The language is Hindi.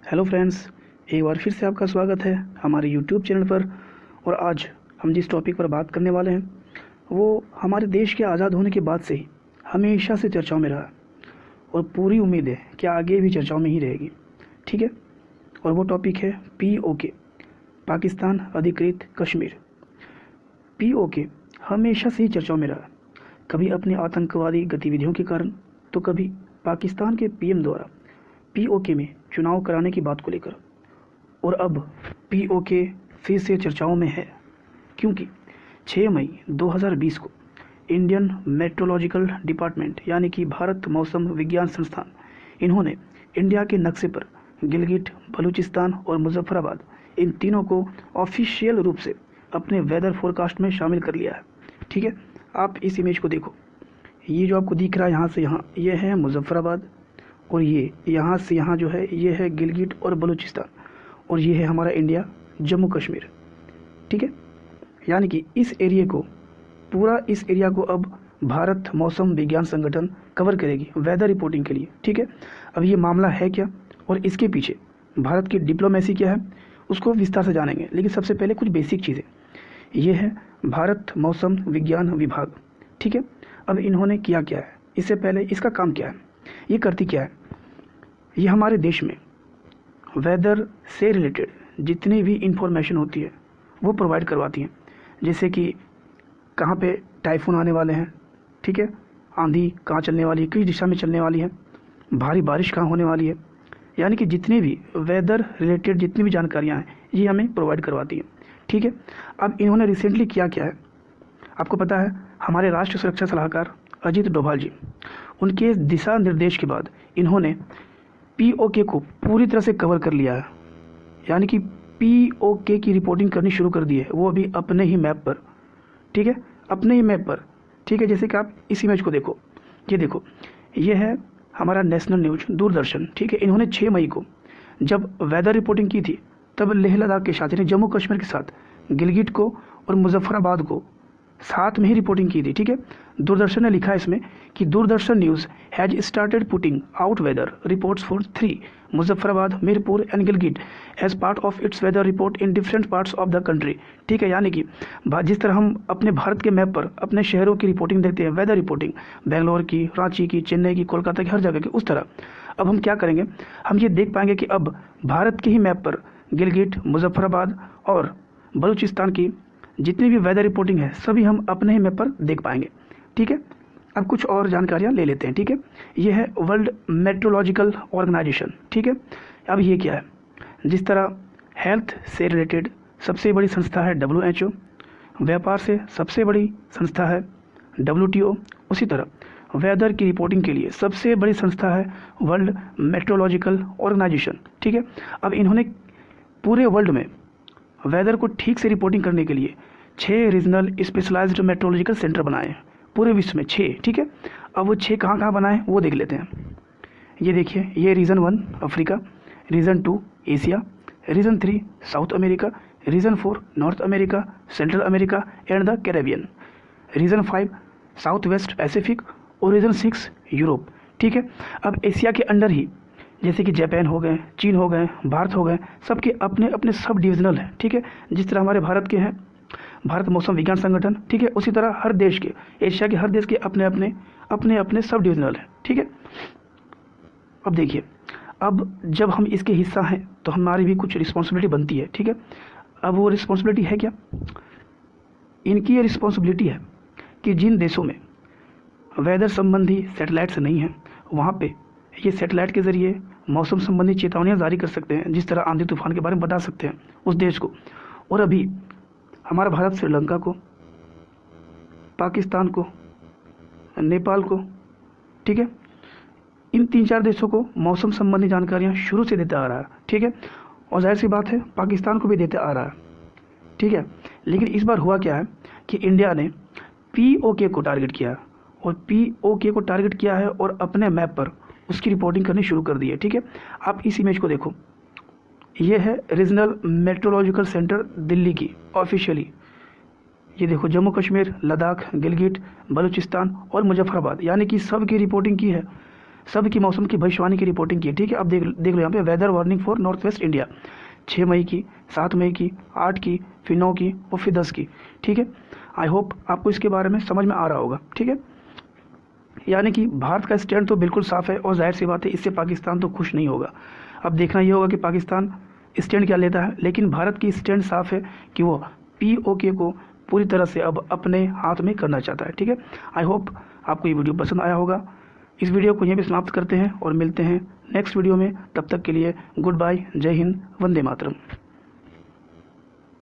हेलो फ्रेंड्स, एक बार फिर से आपका स्वागत है हमारे यूट्यूब चैनल पर। और आज हम जिस टॉपिक पर बात करने वाले हैं वो हमारे देश के आज़ाद होने के बाद से ही हमेशा से चर्चाओं में रहा है और पूरी उम्मीद है कि आगे भी चर्चाओं में ही रहेगी। ठीक है, और वो टॉपिक है POK, पाकिस्तान अधिकृत कश्मीर। POK हमेशा से ही चर्चाओं में रहा, कभी अपनी आतंकवादी गतिविधियों के कारण तो कभी पाकिस्तान के PM द्वारा POK में चुनाव कराने की बात को लेकर। और अब POK फिर से चर्चाओं में है क्योंकि 6 मई 2020 को इंडियन मेट्रोलॉजिकल डिपार्टमेंट यानी कि भारत मौसम विज्ञान संस्थान, इन्होंने इंडिया के नक्शे पर गिलगिट, बलूचिस्तान और मुजफ्फराबाद, इन तीनों को ऑफिशियल रूप से अपने वेदर फोरकास्ट में शामिल कर लिया है। ठीक है, आप इस इमेज को देखो, ये जो आपको दिख रहा है यहाँ से यहाँ, ये है मुजफ्फराबाद, और ये यहाँ से यहाँ जो है ये है गिलगिट और बलूचिस्तान, और ये है हमारा इंडिया जम्मू कश्मीर। ठीक है, यानी कि इस एरिया को, पूरा इस एरिया को अब भारत मौसम विज्ञान संगठन कवर करेगी वेदर रिपोर्टिंग के लिए। ठीक है, अब ये मामला है क्या और इसके पीछे भारत की डिप्लोमेसी क्या है उसको विस्तार से जानेंगे, लेकिन सबसे पहले कुछ बेसिक चीज़ें। ये है भारत मौसम विज्ञान विभाग। ठीक है, अब इन्होंने किया क्या है, इससे पहले इसका काम क्या है, ये करती क्या है। ये हमारे देश में वेदर से रिलेटेड जितनी भी इंफॉर्मेशन होती है वो प्रोवाइड करवाती हैं, जैसे कि कहाँ पे टाइफून आने वाले हैं, ठीक है, आंधी कहाँ चलने वाली है, किस दिशा में चलने वाली है, भारी बारिश कहाँ होने वाली है, यानी कि जितनी भी वेदर रिलेटेड जितनी भी जानकारियाँ हैं ये हमें प्रोवाइड करवाती हैं। ठीक है, अब इन्होंने रिसेंटली किया क्या है, आपको पता है, हमारे राष्ट्रीय सुरक्षा सलाहकार अजीत डोभाल जी, उनके दिशा निर्देश के बाद इन्होंने POK को पूरी तरह से कवर कर लिया है, यानी कि POK की रिपोर्टिंग करनी शुरू कर दी है, वो अभी अपने ही मैप पर। ठीक है, अपने ही मैप पर। ठीक है, जैसे कि आप इस इमेज को देखो, ये देखो, ये है हमारा नेशनल न्यूज दूरदर्शन। ठीक है, इन्होंने 6 मई को जब वेदर रिपोर्टिंग की थी तब लेह लद्दाख के साथ, यानी जम्मू कश्मीर के साथ गिलगिट को और मुजफ्फराबाद को साथ में ही रिपोर्टिंग की थी। ठीक है, दूरदर्शन ने लिखा है इसमें कि Doordarshan news has started putting out weather reports for 3 Muzaffarabad, Mirpur and Gilgit as part of its weather report in different parts of the country. ठीक है, यानी कि जिस तरह हम अपने भारत के मैप पर अपने शहरों की रिपोर्टिंग देखते हैं, वेदर रिपोर्टिंग बेंगलोर की, रांची की, चेन्नई की, कोलकाता की, हर जगह की, उस तरह अब हम क्या करेंगे, हम ये देख पाएंगे कि अब भारत के ही मैप पर गिलगिट, मुजफ्फराबाद और बलूचिस्तान की जितनी भी वेदर रिपोर्टिंग है सभी हम अपने ही मैप पर देख पाएंगे। ठीक है, अब कुछ और जानकारियाँ ले लेते हैं। ठीक है, ये है वर्ल्ड मेट्रोलॉजिकल ऑर्गेनाइजेशन। ठीक है, अब ये क्या है, जिस तरह हेल्थ से रिलेटेड सबसे बड़ी संस्था है WHO, व्यापार से सबसे बड़ी संस्था है WTO, उसी तरह वेदर की रिपोर्टिंग के लिए सबसे बड़ी संस्था है वर्ल्ड मेट्रोलॉजिकल ऑर्गेनाइजेशन। ठीक है, अब इन्होंने पूरे वर्ल्ड में वेदर को ठीक से रिपोर्टिंग करने के लिए 6 रीजनल स्पेशलाइज्ड मेट्रोलॉजिकल सेंटर बनाए हैं पूरे विश्व में, 6। ठीक है, अब वो 6 कहाँ कहाँ बनाए वो देख लेते हैं। ये देखिए, ये region 1 Africa, region 2 Asia, region 3 South America, region 4 North America, Central America and the Caribbean, region 5 South West Pacific और रीजन 6 यूरोप। ठीक है, अब एशिया के अंडर ही जैसे कि जापान हो गए, चीन हो गए, भारत हो गए, सबके अपने अपने सब डिविजनल हैं। ठीक है, जिस तरह हमारे भारत के हैं भारत मौसम विज्ञान संगठन, ठीक है, उसी तरह हर देश के, एशिया के हर देश के अपने अपने सब डिविजनल हैं। ठीक है, अब देखिए, अब जब हम इसके हिस्सा हैं तो हमारी भी कुछ रिस्पॉन्सिबिलिटी बनती है। ठीक है, अब वो रिस्पॉन्सिबिलिटी है क्या, इनकी ये रिस्पॉन्सिबिलिटी है कि जिन देशों में वेदर संबंधी सैटेलाइट्स नहीं हैं वहाँ पे ये सैटेलाइट के ज़रिए मौसम संबंधी चेतावनियाँ जारी कर सकते हैं, जिस तरह आंधी तूफान के बारे में बता सकते हैं उस देश को। और अभी हमारा भारत श्रीलंका को, पाकिस्तान को, नेपाल को, ठीक है, इन 3-4 देशों को मौसम संबंधी जानकारियाँ शुरू से देता आ रहा है। ठीक है, और जाहिर सी बात है पाकिस्तान को भी देते आ रहा है। ठीक है, लेकिन इस बार हुआ क्या है कि इंडिया ने POK को टारगेट किया, और POK को टारगेट किया है और अपने मैप पर उसकी रिपोर्टिंग करनी शुरू कर दी है। ठीक है, आप इस इमेज को देखो, ये है रीजनल मेट्रोलॉजिकल सेंटर दिल्ली की ऑफिशियली। ये देखो, जम्मू कश्मीर, लद्दाख, गिलगिट, बलूचिस्तान और मुजफ्फराबाद, यानी कि सब की रिपोर्टिंग की है सब की मौसम की भविष्यवाणी की रिपोर्टिंग की, ठीक है। अब देख लो यहाँ पे weather warning for North West India 6 मई की, 7 मई की, 8 की, फिर 9 की और फिर 10 की, ठीक है। आई होप आपको इसके बारे में समझ में आ रहा होगा, ठीक है। यानी कि भारत का स्टैंड तो बिल्कुल साफ है और जाहिर सी बात है इससे पाकिस्तान तो खुश नहीं होगा। अब देखना ये होगा कि पाकिस्तान स्टैंड क्या लेता है, लेकिन भारत की स्टैंड साफ है कि वो POK को पूरी तरह से अब अपने हाथ में करना चाहता है, ठीक है। आई होप आपको ये वीडियो पसंद आया होगा। इस वीडियो को यहीं पे समाप्त करते हैं और मिलते हैं नेक्स्ट वीडियो में। तब तक के लिए गुड बाय, जय हिंद, वंदे मातरम।